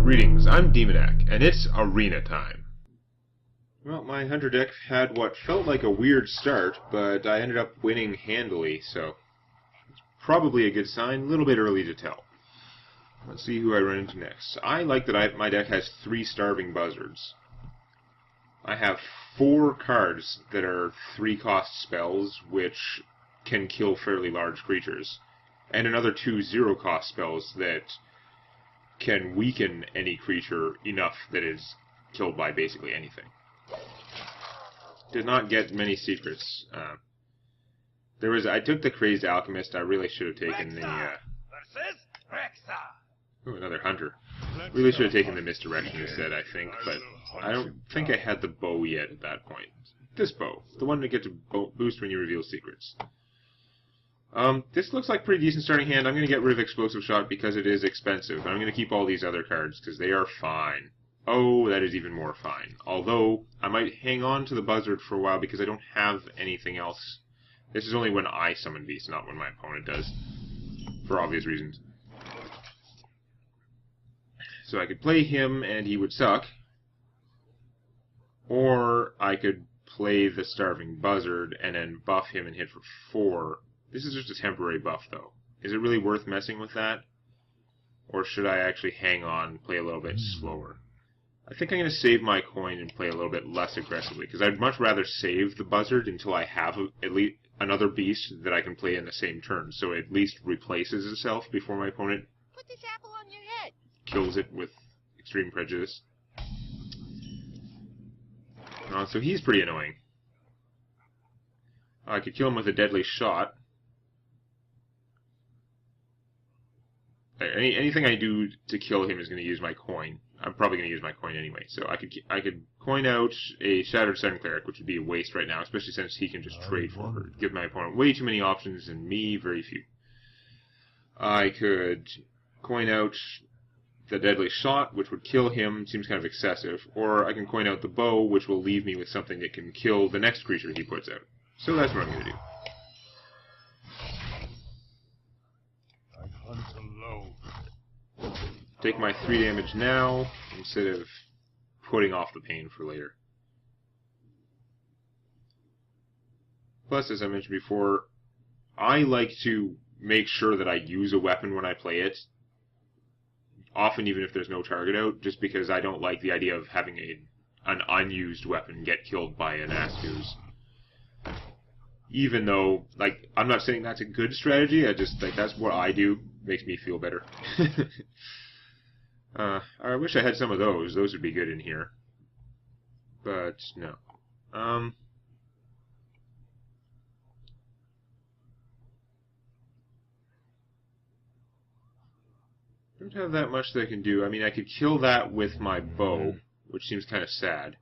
Greetings, I'm Demonac, and it's arena time. Well, my Hunter deck had what felt like a weird start, but I ended up winning handily, so it's probably a good sign. A little bit early to tell. Let's see who I run into next. I like that my deck has 3 Starving Buzzards. I have 4 cards that are 3-cost spells, which can kill fairly large creatures, and another 2 0-cost spells that can weaken any creature enough that is killed by basically anything. Did not get many secrets. I took the Crazed Alchemist. I really should have taken the... Ooh, another Hunter. Really should have taken the Misdirection instead, I think, but I don't think I had the bow yet at that point. This bow. The one that gets a boost when you reveal secrets. This looks like a pretty decent starting hand. I'm going to get rid of Explosive Shot because it is expensive. I'm going to keep all these other cards because they are fine. Oh, that is even more fine. Although, I might hang on to the Buzzard for a while because I don't have anything else. This is only when I summon beasts, not when my opponent does. For obvious reasons. So I could play him and he would suck. Or I could play the Starving Buzzard and then buff him and hit for 4. This is just a temporary buff, though. Is it really worth messing with that? Or should I actually hang on and play a little bit slower? I think I'm going to save my coin and play a little bit less aggressively, because I'd much rather save the Buzzard until I have at least another beast that I can play in the same turn, so it at least replaces itself before my opponent put this apple on your head. Kills it with extreme prejudice. So he's pretty annoying. I could kill him with a Deadly Shot. Anything I do to kill him is going to use my coin. I'm probably going to use my coin anyway. So I could coin out a Shattered Sun Cleric, which would be a waste right now, especially since he can just trade for her. Give my opponent way too many options and me very few. I could coin out the Deadly Shot, which would kill him. Seems kind of excessive. Or I can coin out the bow, which will leave me with something that can kill the next creature he puts out. So that's what I'm going to do. Take my 3 damage now, instead of putting off the pain for later. Plus, as I mentioned before, I like to make sure that I use a weapon when I play it. Often even if there's no target out, just because I don't like the idea of having an unused weapon get killed by an Askus. Even though, I'm not saying that's a good strategy, I just, that's what I do. Makes me feel better. I wish I had some of those. Those would be good in here. But, no. Don't have that much that I can do. I mean, I could kill that with my bow, which seems kind of sad.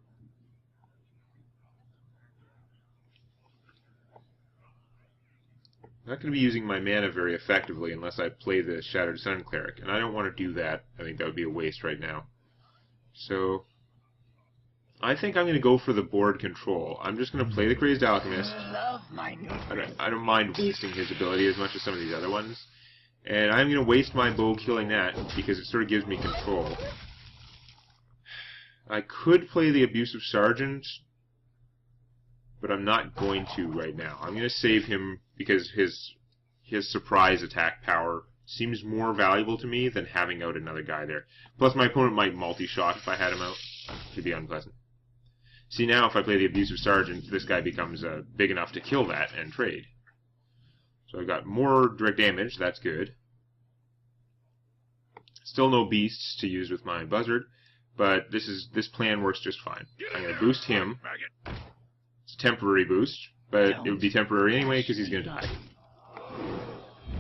I'm not going to be using my mana very effectively unless I play the Shattered Sun Cleric, and I don't want to do that. I think that would be a waste right now. So, I think I'm going to go for the board control. I'm just going to play the Crazed Alchemist. I don't mind wasting his ability as much as some of these other ones. And I'm going to waste my bow killing that, because it sort of gives me control. I could play the Abusive Sergeant, but I'm not going to right now. I'm going to save him because his surprise attack power seems more valuable to me than having out another guy there. Plus, my opponent might multi-shot if I had him out. It would be unpleasant. See, now if I play the Abusive Sergeant, this guy becomes big enough to kill that and trade. So I've got more direct damage. That's good. Still no beasts to use with my Buzzard, but this plan works just fine. I'm going to boost him. It's a temporary boost, but it would be temporary anyway because he's going to die.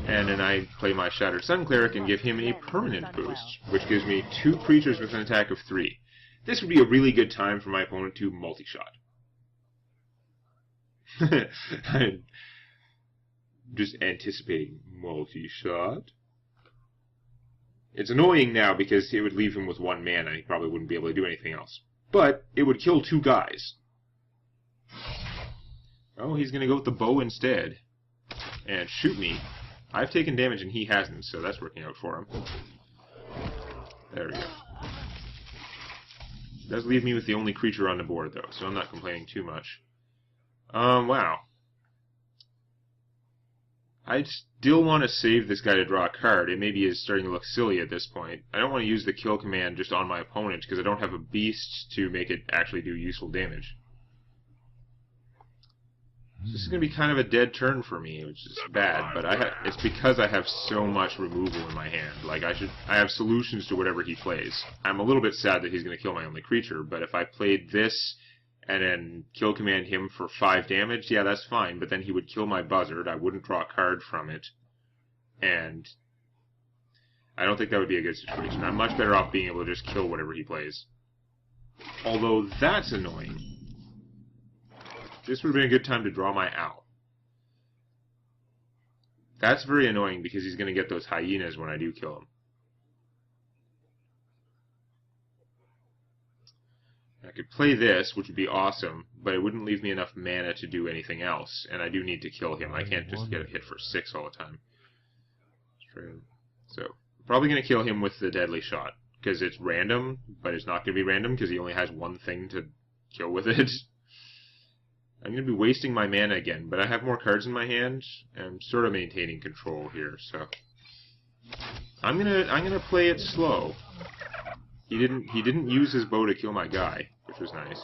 And then I play my Shattered Sun Cleric and give him a permanent boost, which gives me 2 creatures with an attack of 3. This would be a really good time for my opponent to multi-shot. I'm just anticipating multi-shot. It's annoying now because it would leave him with 1 mana and he probably wouldn't be able to do anything else. But it would kill 2 guys. Oh, he's going to go with the bow instead and shoot me. I've taken damage and he hasn't, so that's working out for him. There we go. Does leave me with the only creature on the board, though, so I'm not complaining too much. Wow. I still want to save this guy to draw a card. It maybe is starting to look silly at this point. I don't want to use the kill command just on my opponent, because I don't have a beast to make it actually do useful damage. So this is going to be kind of a dead turn for me, which is bad, but it's because I have so much removal in my hand. Like, I have solutions to whatever he plays. I'm a little bit sad that he's going to kill my only creature, but if I played this and then kill command him for 5 damage, yeah, that's fine, but then he would kill my buzzard, I wouldn't draw a card from it, and I don't think that would be a good situation. I'm much better off being able to just kill whatever he plays. Although, that's annoying. This would have been a good time to draw my owl. That's very annoying because he's going to get those hyenas when I do kill him. I could play this, which would be awesome, but it wouldn't leave me enough mana to do anything else, and I do need to kill him. I can't just get a hit for 6 all the time. So, probably going to kill him with the deadly shot, because it's random, but it's not going to be random because he only has one thing to kill with it. I'm going to be wasting my mana again, but I have more cards in my hand, and I'm sort of maintaining control here, so I'm gonna play it slow. He didn't use his bow to kill my guy, which was nice.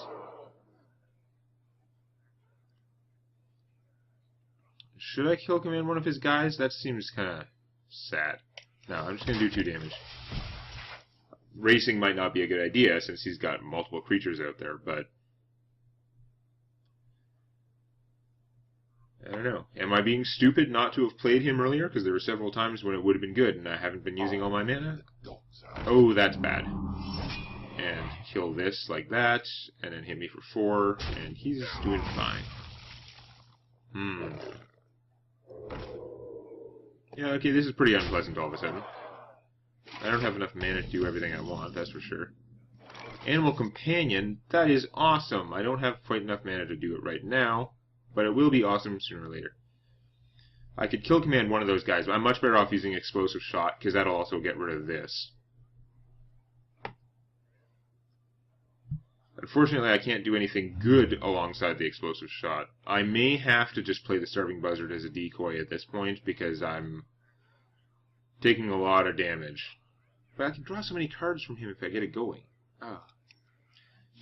Should I kill command one of his guys? That seems kind of sad. No, I'm just going to do 2 damage. Racing might not be a good idea since he's got multiple creatures out there, but I don't know. Am I being stupid not to have played him earlier? Because there were several times when it would have been good, and I haven't been using all my mana. Oh, that's bad. And kill this like that, and then hit me for 4, and he's doing fine. Yeah, okay, this is pretty unpleasant all of a sudden. I don't have enough mana to do everything I want, that's for sure. Animal Companion, that is awesome! I don't have quite enough mana to do it right now, but it will be awesome sooner or later. I could kill command one of those guys, but I'm much better off using Explosive Shot, because that'll also get rid of this. Unfortunately, I can't do anything good alongside the Explosive Shot. I may have to just play the Starving Buzzard as a decoy at this point, because I'm taking a lot of damage. But I can draw so many cards from him if I get it going. Ah.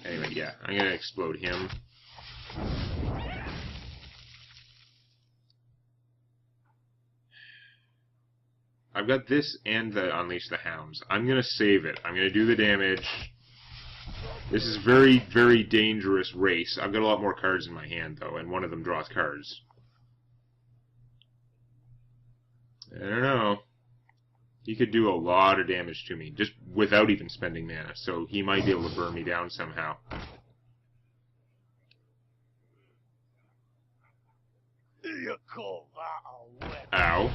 Anyway, yeah, I'm going to explode him. I've got this and the Unleash the Hounds. I'm going to save it. I'm going to do the damage. This is very, very dangerous race. I've got a lot more cards in my hand, though, and one of them draws cards. I don't know. He could do a lot of damage to me, just without even spending mana, so he might be able to burn me down somehow. Ow.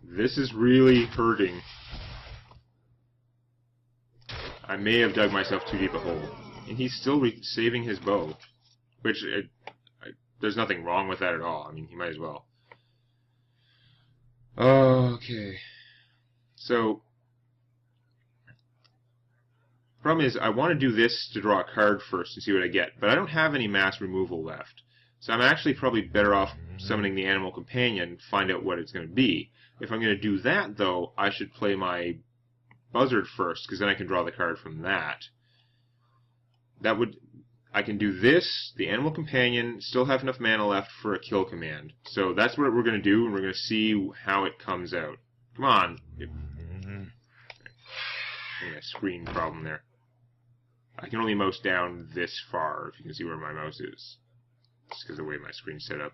This is really hurting. I may have dug myself too deep a hole. And he's still saving his bow. Which, there's nothing wrong with that at all. I mean, he might as well. Okay. So, problem is, I want to do this to draw a card first and see what I get. But I don't have any mass removal left. So I'm actually probably better off summoning the Animal Companion, find out what it's going to be. If I'm going to do that, though, I should play my Buzzard first, because then I can draw the card from that. I can do this, the Animal Companion, still have enough mana left for a kill command. So that's what we're going to do, and we're going to see how it comes out. Come on. A screen problem there. I can only mouse down this far, if you can see where my mouse is. Just because of the way my screen's set up.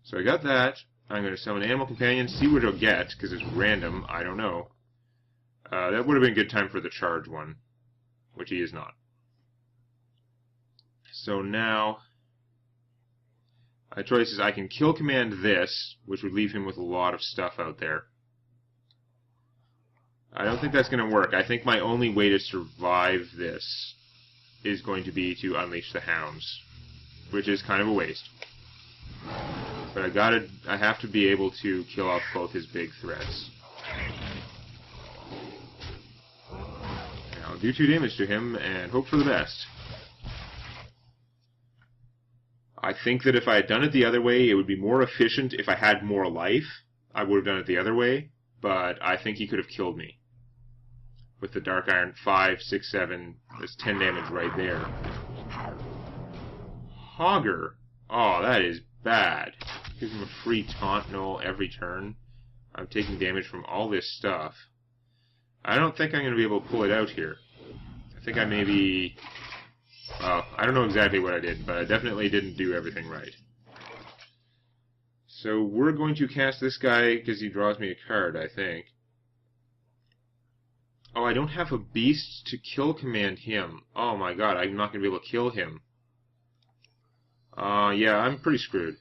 So I got that. I'm going to summon Animal Companion, see what it'll get, because it's random, I don't know. That would have been a good time for the charge one, which he is not. So now, my choice is I can kill command this, which would leave him with a lot of stuff out there. I don't think that's going to work. I think my only way to survive this is going to be to Unleash the Hounds, which is kind of a waste. But I have to be able to kill off both his big threats. I'll do 2 damage to him and hope for the best. I think that if I had done it the other way, it would be more efficient if I had more life. I would have done it the other way, but I think he could have killed me. With the Dark Iron 5, 6, 7, there's 10 damage right there. Hogger. Oh, that is bad. Gives him a free taunt null every turn. I'm taking damage from all this stuff. I don't think I'm going to be able to pull it out here. I think I maybe... Well, I don't know exactly what I did, but I definitely didn't do everything right. So we're going to cast this guy because he draws me a card, I think. Oh, I don't have a beast to kill command him. Oh my god, I'm not going to be able to kill him. Yeah, I'm pretty screwed.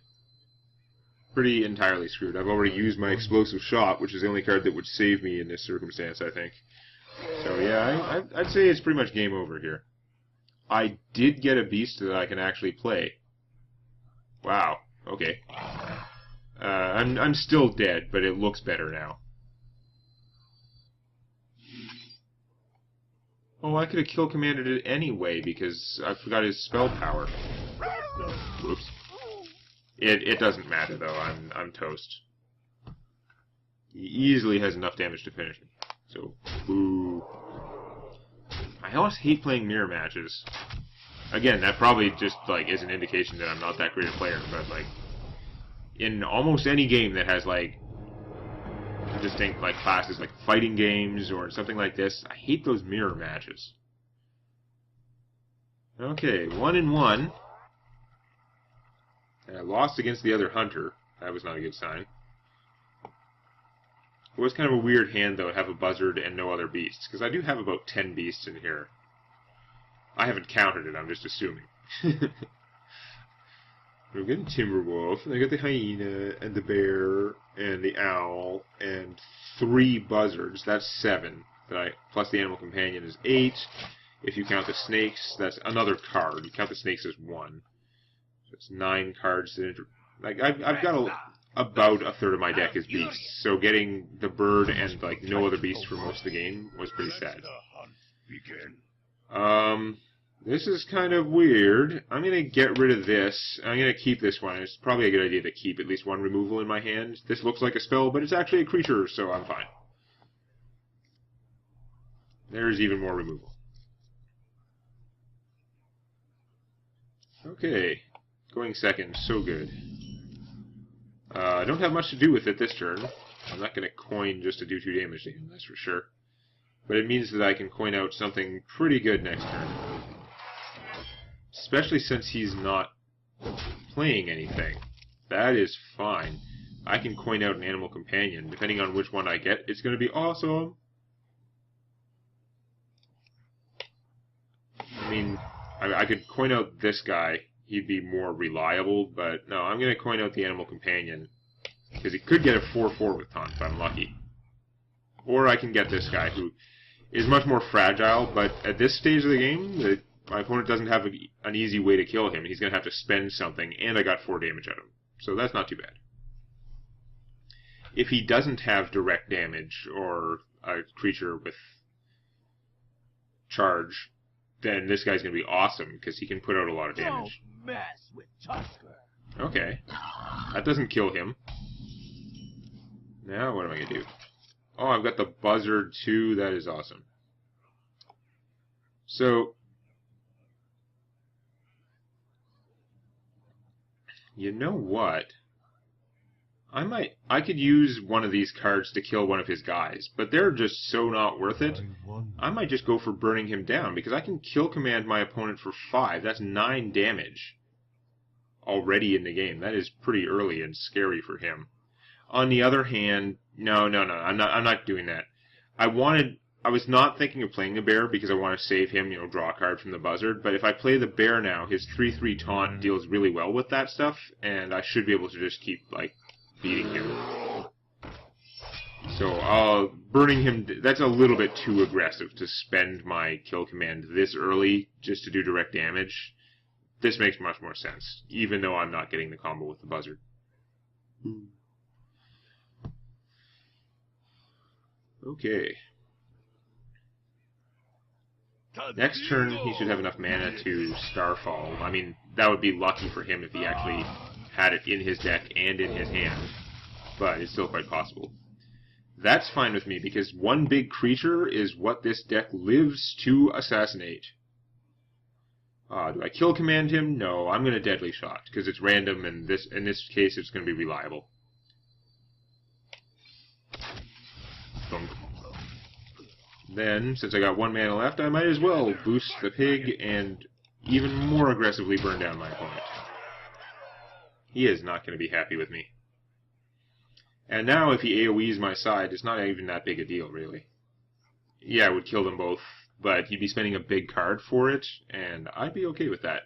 Pretty entirely screwed. I've already used my explosive shot, which is the only card that would save me in this circumstance, I think. So yeah, I'd say it's pretty much game over here. I did get a beast that I can actually play. Wow. Okay. I'm still dead, but it looks better now. Oh, I could have kill commanded it anyway because I forgot his spell power. Whoops. It doesn't matter though. I'm toast. He easily has enough damage to finish me. So, boo. I always hate playing mirror matches. Again, that probably just like is an indication that I'm not that great a player, but like in almost any game that has like distinct like classes like fighting games or something like this, I hate those mirror matches. Okay, 1-1. And I lost against the other hunter. That was not a good sign. It was kind of a weird hand, though, to have a buzzard and no other beasts, because I do have about 10 beasts in here. I haven't counted it, I'm just assuming. We've got the Timberwolf, and I got the hyena, and the bear, and the owl, and 3 buzzards. That's 7. Plus the animal companion is 8. If you count the snakes, that's another card. You count the snakes as 1. So it's 9 cards. Like I've got about a third of my deck is beasts, so getting the bird and like no other beasts for most of the game was pretty sad. This is kind of weird. I'm gonna get rid of this. I'm gonna keep this one. It's probably a good idea to keep at least 1 removal in my hand. This looks like a spell, but it's actually a creature, so I'm fine. There's even more removal. Okay. Going second, so good. I don't have much to do with it this turn. I'm not going to coin just to do 2 damage to him, that's for sure. But it means that I can coin out something pretty good next turn. Especially since he's not playing anything. That is fine. I can coin out an animal companion. Depending on which one I get, it's going to be awesome. I mean, I could coin out this guy. He'd be more reliable, but no, I'm going to coin out the animal companion. Because he could get a 4/4 with taunt if I'm lucky. Or I can get this guy who is much more fragile, but at this stage of the game, my opponent doesn't have an easy way to kill him. He's going to have to spend something, and I got 4 damage out of him. So that's not too bad. If he doesn't have direct damage, or a creature with charge, then this guy's going to be awesome, because he can put out a lot of damage. Don't mess with Tusker. Okay. That doesn't kill him. Now what am I going to do? Oh, I've got the buzzard too. That is awesome. So, you know what? I could use one of these cards to kill one of his guys, but they're just so not worth it. I might just go for burning him down, because I can kill command my opponent for 5. That's 9 damage already in the game. That is pretty early and scary for him. On the other hand, no, I'm not doing that. I was not thinking of playing the bear because I want to save him, draw a card from the buzzard, but if I play the bear now, his 3/3 taunt deals really well with that stuff, and I should be able to just keep, beating him. So, burning him, that's a little bit too aggressive to spend my kill command this early just to do direct damage. This makes much more sense, even though I'm not getting the combo with the buzzard. Okay. Next turn, he should have enough mana to Starfall. I mean, that would be lucky for him if he actually had it in his deck and in his hand, but it's still quite possible. That's fine with me, because one big creature is what this deck lives to assassinate. Do I kill command him? No, I'm going to Deadly Shot, because it's random, and in this case it's going to be reliable. Boom. Then, since I got 1 mana left, I might as well boost the pig and even more aggressively burn down my opponent. He is not going to be happy with me. And now if he AoEs my side, it's not even that big a deal, really. Yeah, I would kill them both, but he'd be spending a big card for it, and I'd be okay with that.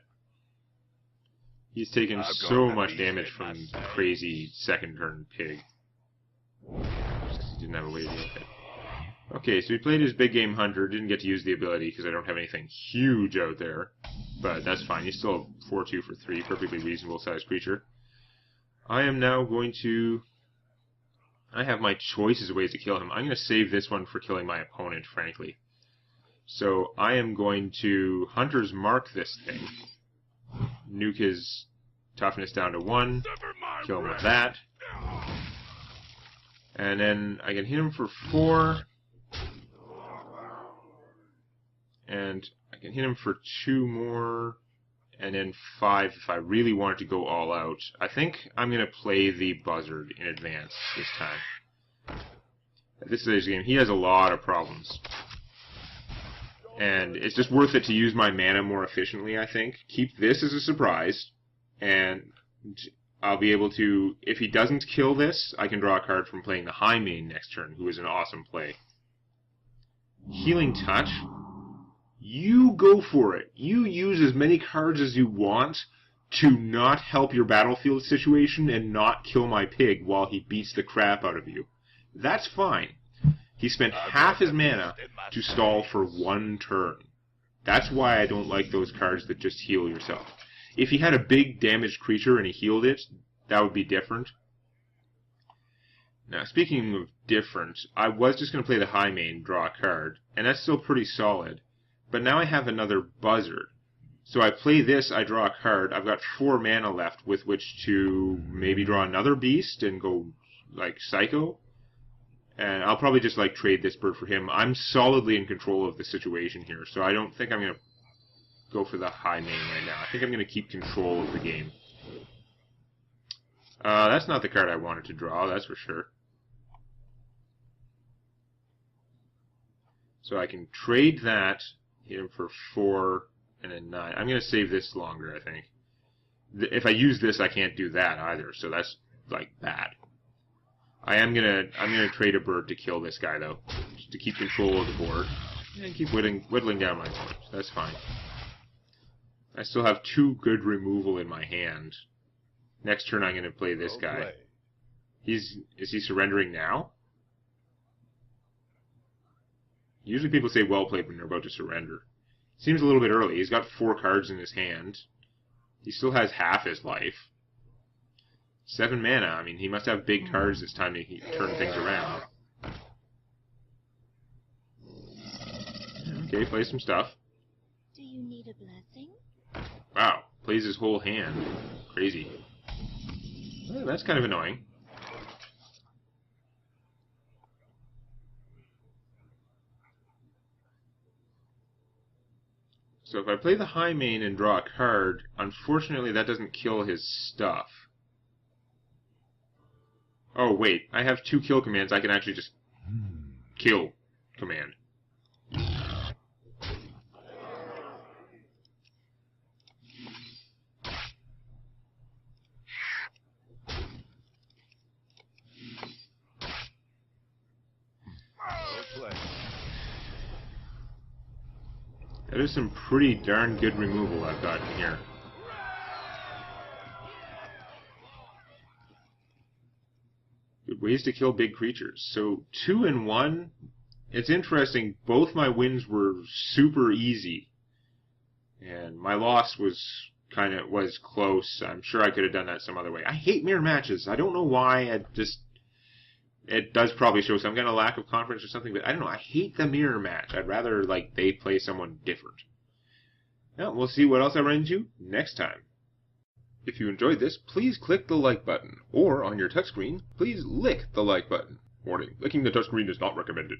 He's taken so much damage from the crazy second turn pig. He didn't have a way to deal with it. Okay, so he played his big game hunter, didn't get to use the ability because I don't have anything huge out there. But that's fine, he's still 4-2 for 3, perfectly reasonable sized creature. I am now going to... I have my choices of ways to kill him. I'm going to save this one for killing my opponent, frankly. So I am going to Hunter's Mark this thing. Nuke his toughness down to 1. Kill him with that. And then I can hit him for 4. And I can hit him for 2 more. And then 5 if I really wanted to go all out. I think I'm going to play the Buzzard in advance this time. At this stage of the game, he has a lot of problems. And it's just worth it to use my mana more efficiently, I think. Keep this as a surprise. And I'll be able to... If he doesn't kill this, I can draw a card from playing the High Main next turn, who is an awesome play. Healing Touch... You go for it. You use as many cards as you want to not help your battlefield situation and not kill my pig while he beats the crap out of you. That's fine. He spent half his mana to stall for 1 turn. That's why I don't like those cards that just heal yourself. If he had a big damaged creature and he healed it, that would be different. Now, speaking of different, I was just going to play the High Main, draw a card, and that's still pretty solid. But now I have another Buzzard. So I play this, I draw a card. I've got 4 mana left with which to maybe draw another beast and go, like, Psycho. And I'll probably just, like, trade this bird for him. I'm solidly in control of the situation here, so I don't think I'm going to go for the High Main right now. I think I'm going to keep control of the game. That's not the card I wanted to draw, that's for sure. So I can trade that... Hit him for 4 and then 9. I'm going to save this longer, I think. If I use this, I can't do that either, so that's, like, bad. I'm gonna trade a bird to kill this guy, though, just to keep control of the board. And keep whittling down my points. That's fine. I still have 2 good removal in my hand. Next turn, I'm going to play this guy. Is he surrendering now? Usually people say well played when they're about to surrender. Seems a little bit early. He's got 4 cards in his hand. He still has half his life. 7 mana. I mean, he must have big cards this time to turn things around. Okay, play some stuff. Do you need a blessing? Wow, plays his whole hand. Crazy. Well, that's kind of annoying. So if I play the High Main and draw a card, unfortunately that doesn't kill his stuff. Oh wait, I have 2 kill commands. I can actually just kill command. That is some pretty darn good removal I've gotten here. Good ways to kill big creatures. So 2 and 1. It's interesting. Both my wins were super easy, and my loss was close. I'm sure I could have done that some other way. I hate mirror matches. I don't know why. it does probably show some kind of lack of confidence or something, but I don't know. I hate the mirror match. I'd rather, like, they play someone different. Well, we'll see what else I run into next time. If you enjoyed this, please click the like button, or on your touchscreen, please lick the like button. Warning, licking the touchscreen is not recommended.